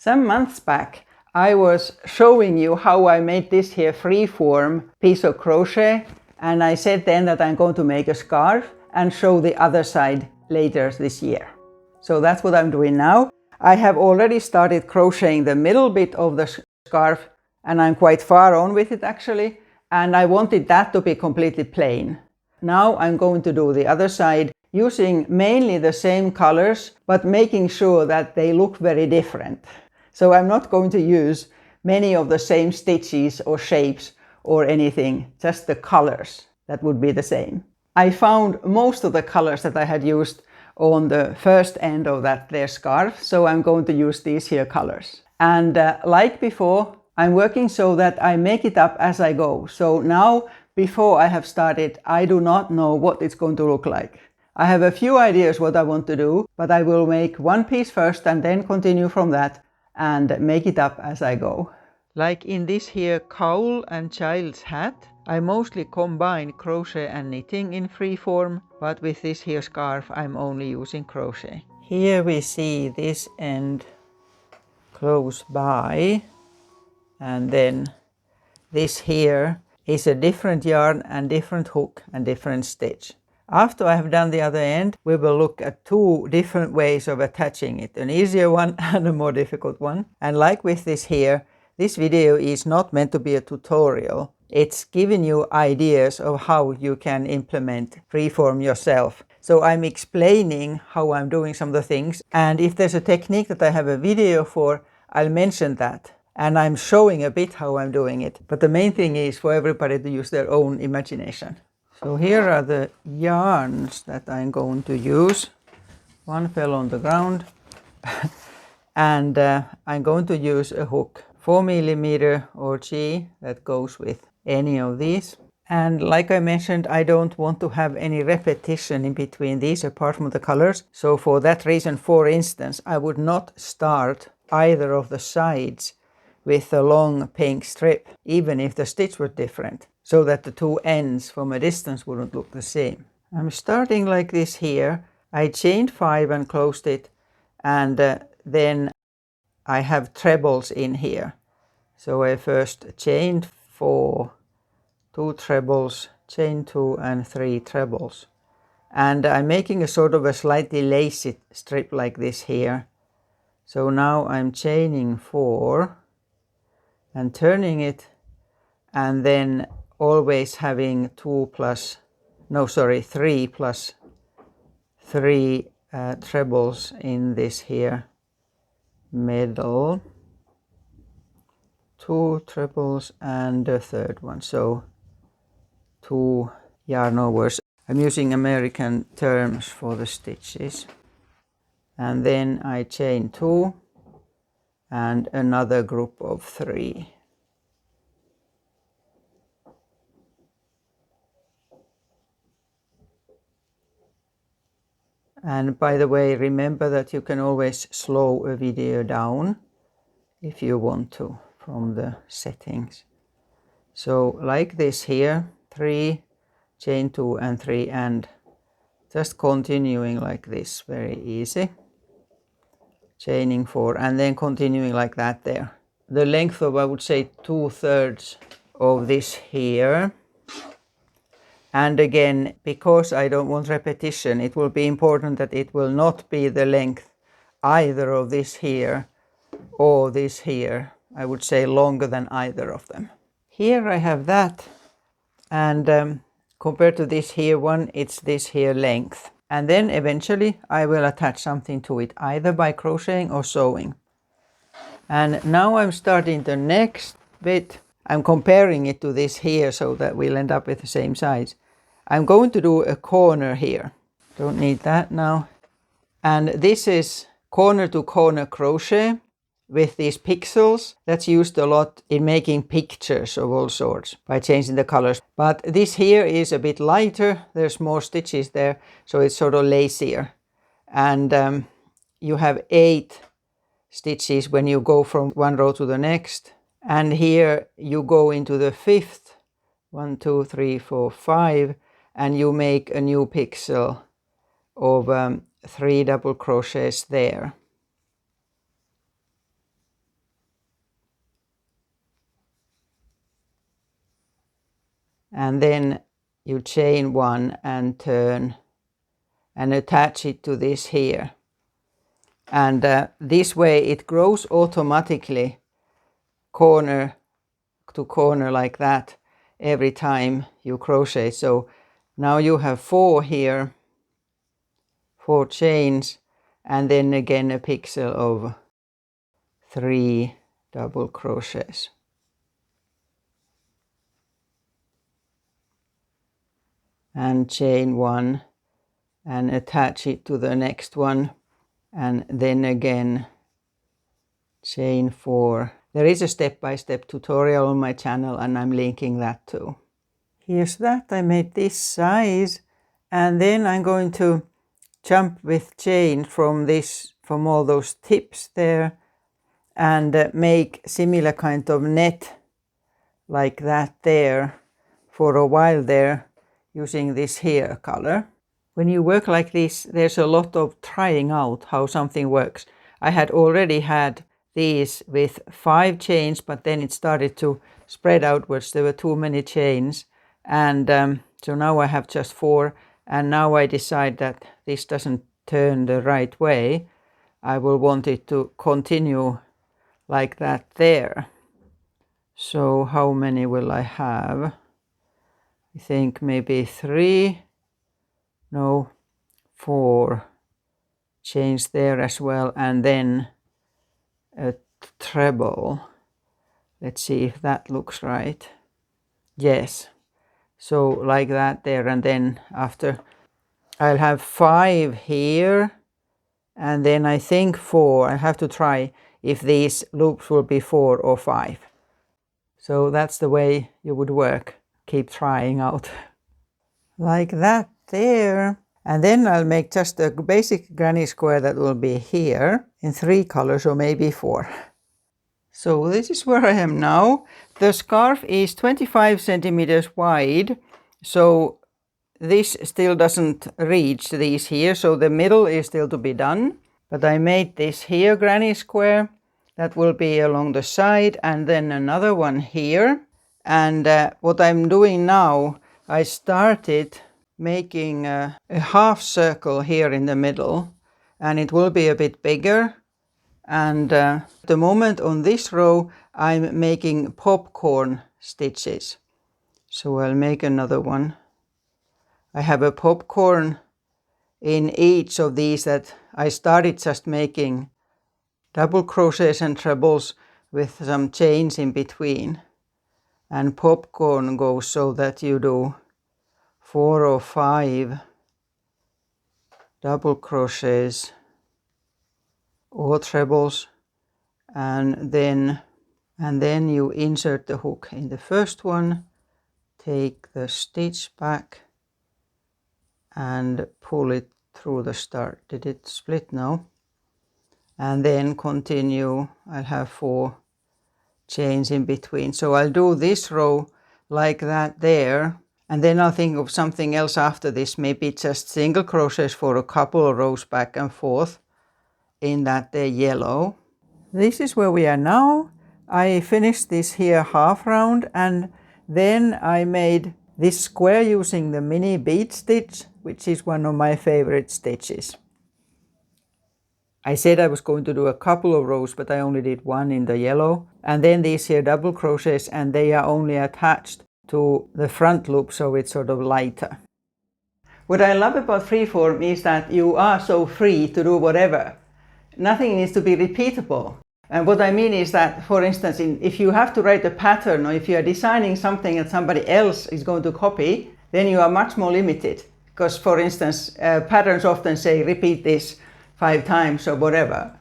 Some months back I was showing you how I made this here freeform piece of crochet, and I said then that I'm going to make a scarf and show the other side later this year. So that's what I'm doing now. I have already started crocheting the middle bit of the scarf, and I'm quite far on with it actually, and I wanted that to be completely plain. Now I'm going to do the other side using mainly the same colors, but making sure that they look very different. So I'm not going to use many of the same stitches or shapes or anything, just the colors that would be the same. I found most of the colors that I had used on the first end of that there scarf, so I'm going to use these here colors. And like before, I'm working so that I make it up as I go. So now, before I have started, I do not know what it's going to look like. I have a few ideas what I want to do, but I will make one piece first and then continue from that and make it up as I go. Like in this here cowl and child's hat, I mostly combine crochet and knitting in freeform, but with this here scarf I'm only using crochet. Here we see this end close by, and then this here is a different yarn and different hook and different stitch. After I have done the other end, we will look at two different ways of attaching it, an easier one and a more difficult one. And like with this here, this video is not meant to be a tutorial. It's giving you ideas of how you can implement freeform yourself. So I'm explaining how I'm doing some of the things, and if there's a technique that I have a video for, I'll mention that. And I'm showing a bit how I'm doing it. But the main thing is for everybody to use their own imagination. So here are the yarns that I'm going to use. One fell on the ground. And I'm going to use a hook, 4mm or G, that goes with any of these. And like I mentioned, I don't want to have any repetition in between these apart from the colors. So for that reason, for instance, I would not start either of the sides with a long pink strip, even if the stitch was different, so that the two ends from a distance wouldn't look the same. I'm starting like this here. I chained 5 and closed it, and then I have trebles in here. So I first chained 4, 2 trebles, chain 2 and 3 trebles. And I'm making a sort of a slightly lacy strip like this here. So now I'm chaining 4 and turning it, and then always having 3 plus 3 trebles in this here middle, 2 trebles and a third one, so 2 yarn overs. I'm using American terms for the stitches. And then I chain 2 and another group of 3. And by the way, remember that you can always slow a video down if you want to from the settings. So like this here, 3, chain 2 and 3, and just continuing like this, very easy. Chaining 4 and then continuing like that there. The length of, I would say, 2/3 of this here. And again, because I don't want repetition, it will be important that it will not be the length either of this here or this here. I would say longer than either of them. Here I have that, and compared to this here one, it's this here length. And then eventually I will attach something to it, either by crocheting or sewing. And now I'm starting the next bit. I'm comparing it to this here so that we'll end up with the same size. I'm going to do a corner here. Don't need that now. And this is corner to corner crochet with these pixels. That's used a lot in making pictures of all sorts by changing the colors. But this here is a bit lighter. There's more stitches there, so it's sort of lazier. And you have 8 stitches when you go from one row to the next. And here you go into the 5th, 1, 2, 3, 4, 5, and you make a new pixel of 3 double crochets there. and then you chain 1 and turn and attach it to this here. And this way it grows automatically corner to corner like that every time you crochet. So now you have 4 here, 4 chains, and then again a pixel of 3 double crochets. And chain 1 and attach it to the next one, and then again chain 4. There is a step-by-step tutorial on my channel and I'm linking that too. Here's that. I made this size, and then I'm going to jump with chain from all those tips there and make similar kind of net like that there for a while there using this here color. When you work like this, there's a lot of trying out how something works. I had already had these with 5 chains, but then it started to spread outwards. There were too many chains, and so now I have just 4, and now I decide that this doesn't turn the right way. I will want it to continue like that there. So how many will I have? I think maybe 3, no, 4 chains there as well, and then a treble. Let's see if that looks right. Yes, so like that there, and then after I'll have 5 here, and then I think 4. I have to try if these loops will be 4 or 5. So that's the way you would work. Keep trying out. Like that there. And then I'll make just a basic granny square that will be here in 3 colors or maybe 4. So this is where I am now. The scarf is 25 centimeters wide, so this still doesn't reach these here, so the middle is still to be done. But I made this here granny square that will be along the side, and then another one here. And what I'm doing now, I started making a half circle here in the middle, and it will be a bit bigger. And at the moment on this row I'm making popcorn stitches, so I'll make another one. I have a popcorn in each of these that I started just making double crochets and trebles with some chains in between, and popcorn goes so that you do 4 or 5 double crochets or trebles, and then you insert the hook in the first one, take the stitch back and pull it through the start. Did it split? No. And then continue. I'll have 4 chains in between. So I'll do this row like that there, and then I'll think of something else after this, maybe just single crochets for a couple of rows back and forth in that yellow. This is where we are now. I finished this here half round, and then I made this square using the mini bead stitch, which is one of my favorite stitches. I said I was going to do a couple of rows, but I only did 1 in the yellow. And then these here double crochets, and they are only attached to the front loop, so it's sort of lighter. What I love about Freeform is that you are so free to do whatever. Nothing needs to be repeatable. And what I mean is that, for instance, if you have to write a pattern, or if you are designing something that somebody else is going to copy, then you are much more limited. Because, for instance, patterns often say repeat this 5 times or whatever.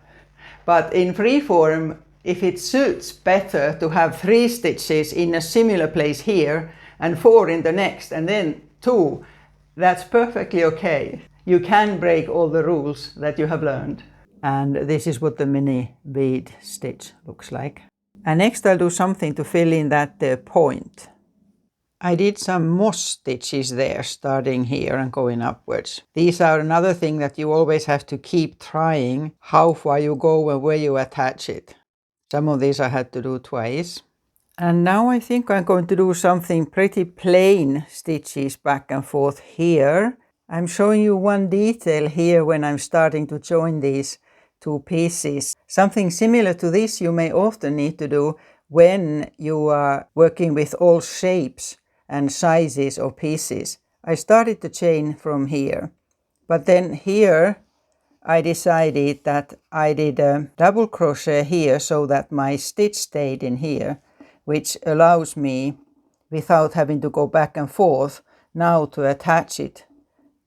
But in Freeform, if it suits better to have 3 stitches in a similar place here and 4 in the next and then 2, that's perfectly okay. You can break all the rules that you have learned. And this is what the mini bead stitch looks like. And next I'll do something to fill in that point. I did some moss stitches there, starting here and going upwards. These are another thing that you always have to keep trying, how far you go and where you attach it. Some of these I had to do twice. And now I think I'm going to do something pretty plain stitches back and forth here. I'm showing you one detail here when I'm starting to join these two pieces. Something similar to this you may often need to do when you are working with all shapes and sizes of pieces. I started to chain from here, but then here I decided that I did a double crochet here so that my stitch stayed in here, which allows me, without having to go back and forth, now to attach it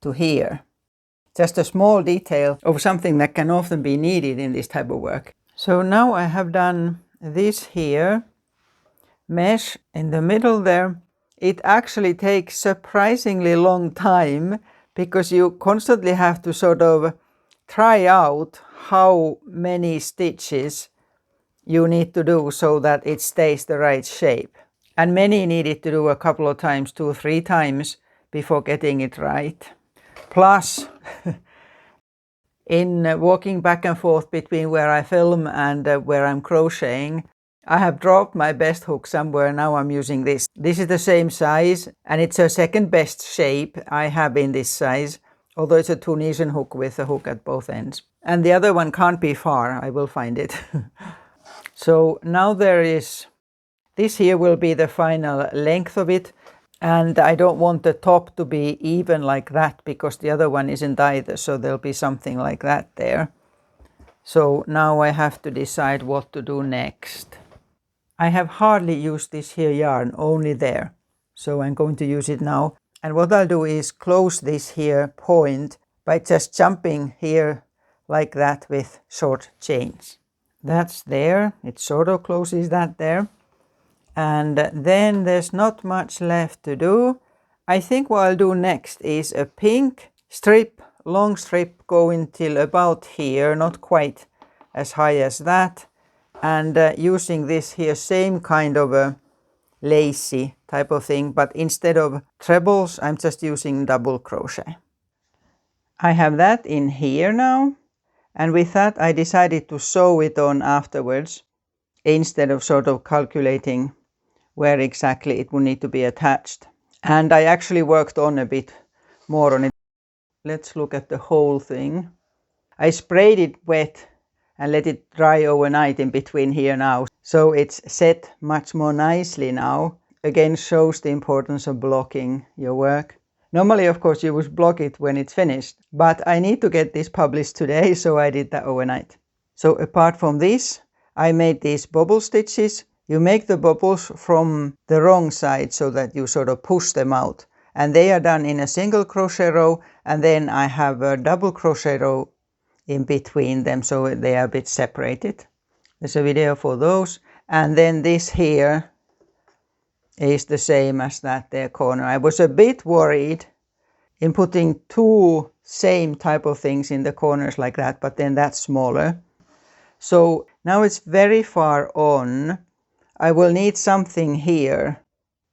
to here. Just a small detail of something that can often be needed in this type of work. So now I have done this here, mesh in the middle there. It actually takes surprisingly long time because you constantly have to sort of try out how many stitches you need to do so that it stays the right shape. And many needed to do a couple of times, 2 or 3 times before getting it right. Plus, in walking back and forth between where I film and where I'm crocheting, I have dropped my best hook somewhere. Now I'm using this. This is the same size and it's a second best shape I have in this size, although it's a Tunisian hook with a hook at both ends. And the other one can't be far, I will find it. So now there is, this here will be the final length of it. And I don't want the top to be even like that because the other one isn't either. So there'll be something like that there. So now I have to decide what to do next. I have hardly used this here yarn, only there. So I'm going to use it now. And what I'll do is close this here point by just jumping here like that with short chains. That's there. It sort of closes that there. And then there's not much left to do. I think what I'll do next is a pink strip, long strip going till about here, not quite as high as that. And using this here, same kind of a lacy type of thing, but instead of trebles, I'm just using double crochet. I have that in here now. And with that, I decided to sew it on afterwards instead of sort of calculating where exactly it would need to be attached. And I actually worked on a bit more on it. Let's look at the whole thing. I sprayed it wet and let it dry overnight in between here now. So it's set much more nicely now. Again, shows the importance of blocking your work. Normally, of course, you would block it when it's finished, but I need to get this published today, so I did that overnight. So apart from this, I made these bobble stitches. You make the bubbles from the wrong side so that you sort of push them out. And they are done in a single crochet row, and then I have a double crochet row in between them, so they are a bit separated. There's a video for those. And then this here is the same as that there corner. I was a bit worried in putting two same type of things in the corners like that, but then that's smaller. So now it's very far on. I will need something here,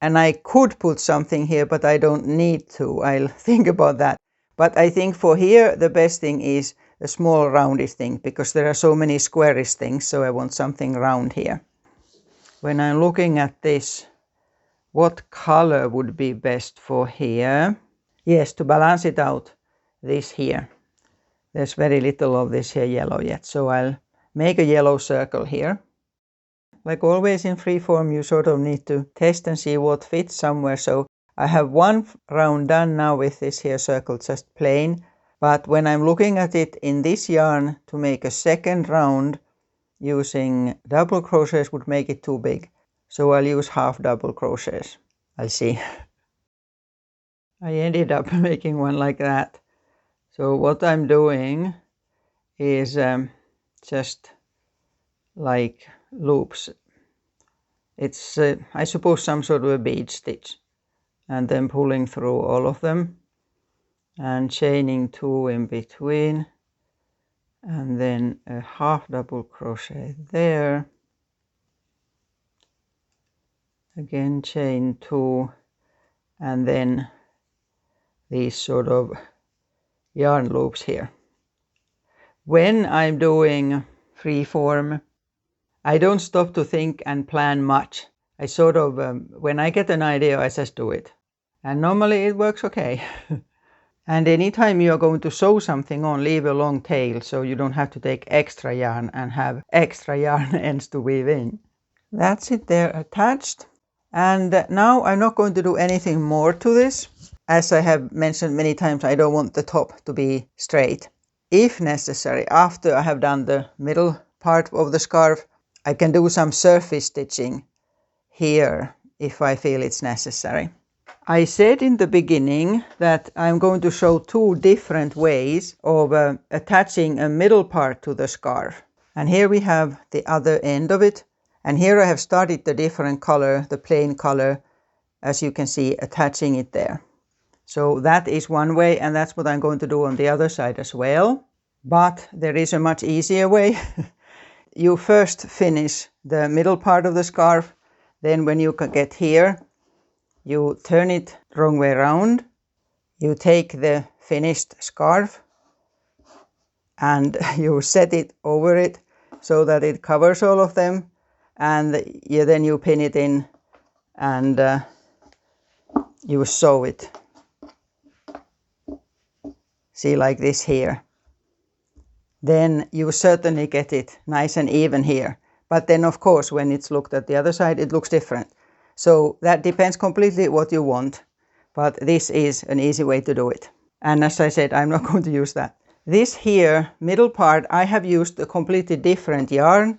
and I could put something here, but I don't need to. I'll think about that. But I think for here, the best thing is a small roundish thing, because there are so many squarish things, so I want something round here. When I'm looking at this, what color would be best for here? Yes, to balance it out, this here. There's very little of this here yellow yet, so I'll make a yellow circle here. Like always in Freeform, you sort of need to test and see what fits somewhere. So I have one round done now with this here circle, just plain. But when I'm looking at it in this yarn, to make a second round using double crochets would make it too big. So I'll use half double crochets. I'll see. I ended up making one like that. So what I'm doing is just like loops. It's, I suppose, some sort of a bead stitch. And then pulling through all of them. And chaining 2 in between. And then a half double crochet there. Again, chain 2. And then these sort of yarn loops here. When I'm doing Freeform, I don't stop to think and plan much. I sort of, when I get an idea, I just do it. And normally it works okay. And anytime you are going to sew something on, leave a long tail so you don't have to take extra yarn and have extra yarn ends to weave in. That's it there attached. And now I'm not going to do anything more to this. As I have mentioned many times, I don't want the top to be straight. If necessary, after I have done the middle part of the scarf, I can do some surface stitching here if I feel it's necessary. I said in the beginning that I'm going to show two different ways of attaching a middle part to the scarf. And here we have the other end of it. And here I have started the different color, the plain color, as you can see, attaching it there. So that is one way, and that's what I'm going to do on the other side as well. But there is a much easier way. You first finish the middle part of the scarf. Then when you get here, you turn it the wrong way around. You take the finished scarf and you set it over it so that it covers all of them. And then you pin it in and you sew it. See, like this here. Then you certainly get it nice and even here. But then of course when it's looked at the other side, it looks different. So that depends completely what you want. But this is an easy way to do it. And as I said, I'm not going to use that. This here, middle part, I have used a completely different yarn.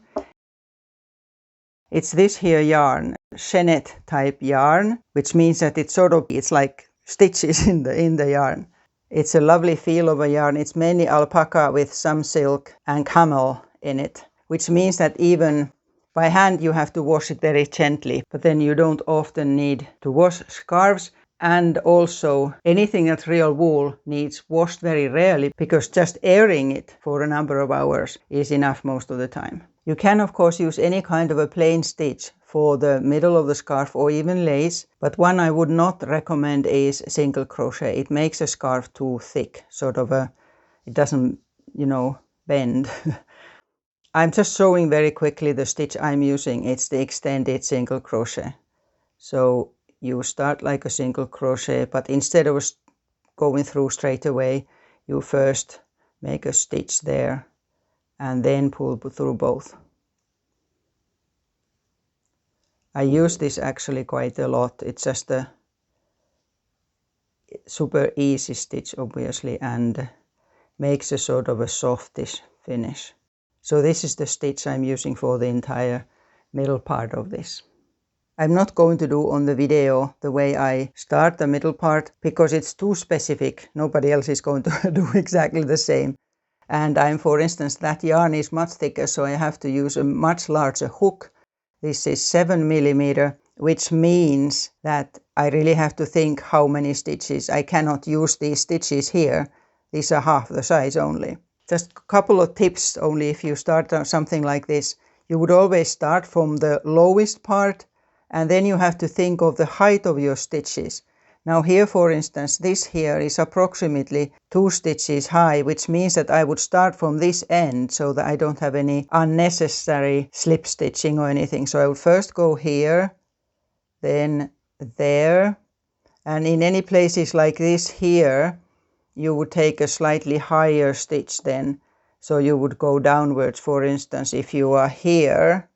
It's this here yarn, Chenet type yarn, which means that it's like stitches in the yarn. It's a lovely feel of a yarn. It's mainly alpaca with some silk and camel in it, which means that even by hand you have to wash it very gently, but then you don't often need to wash scarves. And also anything that's real wool needs washed very rarely, because just airing it for a number of hours is enough most of the time. You can of course use any kind of a plain stitch for the middle of the scarf or even lace, but one I would not recommend is single crochet. It makes a scarf too thick, it doesn't, bend. I'm just showing very quickly the stitch I'm using. It's the extended single crochet. So you start like a single crochet, but instead of going through straight away, you first make a stitch there and then pull through both. I use this actually quite a lot. It's just a super easy stitch, obviously, and makes a sort of a softish finish. So this is the stitch I'm using for the entire middle part of this. I'm not going to do on the video the way I start the middle part because it's too specific. Nobody else is going to do exactly the same. And for instance, that yarn is much thicker, so I have to use a much larger hook. This is 7 millimeter, which means that I really have to think how many stitches. I cannot use these stitches here. These are half the size only. Just a couple of tips only if you start something like this. You would always start from the lowest part, and then you have to think of the height of your stitches. Now here, for instance, this here is approximately 2 stitches high, which means that I would start from this end so that I don't have any unnecessary slip stitching or anything. So I would first go here, then there, and in any places like this here, you would take a slightly higher stitch then. So you would go downwards, for instance, if you are here,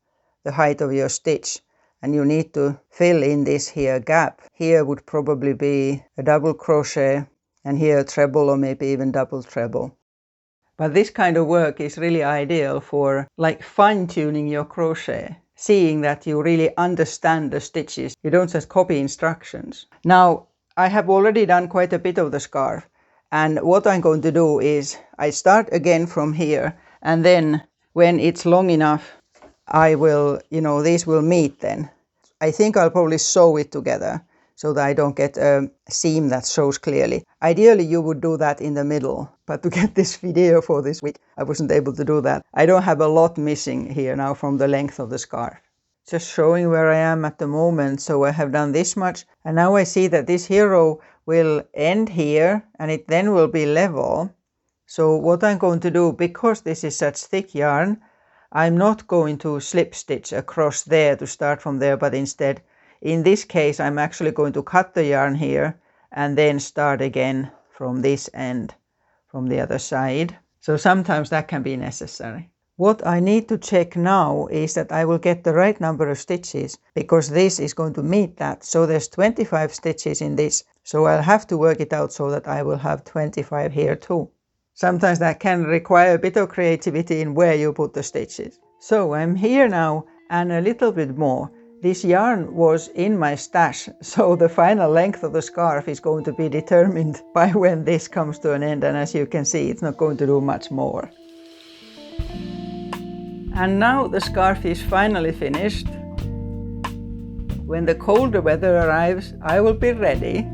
the height of your stitch, and you need to fill in this here gap. Here would probably be a double crochet, and here a treble or maybe even double treble. But this kind of work is really ideal for like fine-tuning your crochet, seeing that you really understand the stitches. You don't just copy instructions. Now, I have already done quite a bit of the scarf. And what I'm going to do is I start again from here, and then when it's long enough, I will, these will meet then. I think I'll probably sew it together so that I don't get a seam that shows clearly. Ideally, you would do that in the middle, but to get this video for this week, I wasn't able to do that. I don't have a lot missing here now from the length of the scarf. Just showing where I am at the moment. So I have done this much, and now I see that this hero will end here and it then will be level. So what I'm going to do, because this is such thick yarn, I'm not going to slip stitch across there to start from there, but instead, in this case, I'm actually going to cut the yarn here and then start again from this end, from the other side. So sometimes that can be necessary. What I need to check now is that I will get the right number of stitches, because this is going to meet that. So there's 25 stitches in this. So I'll have to work it out so that I will have 25 here too. Sometimes that can require a bit of creativity in where you put the stitches. So I'm here now and a little bit more. This yarn was in my stash, so the final length of the scarf is going to be determined by when this comes to an end, and as you can see, it's not going to do much more. And now the scarf is finally finished. When the colder weather arrives, I will be ready.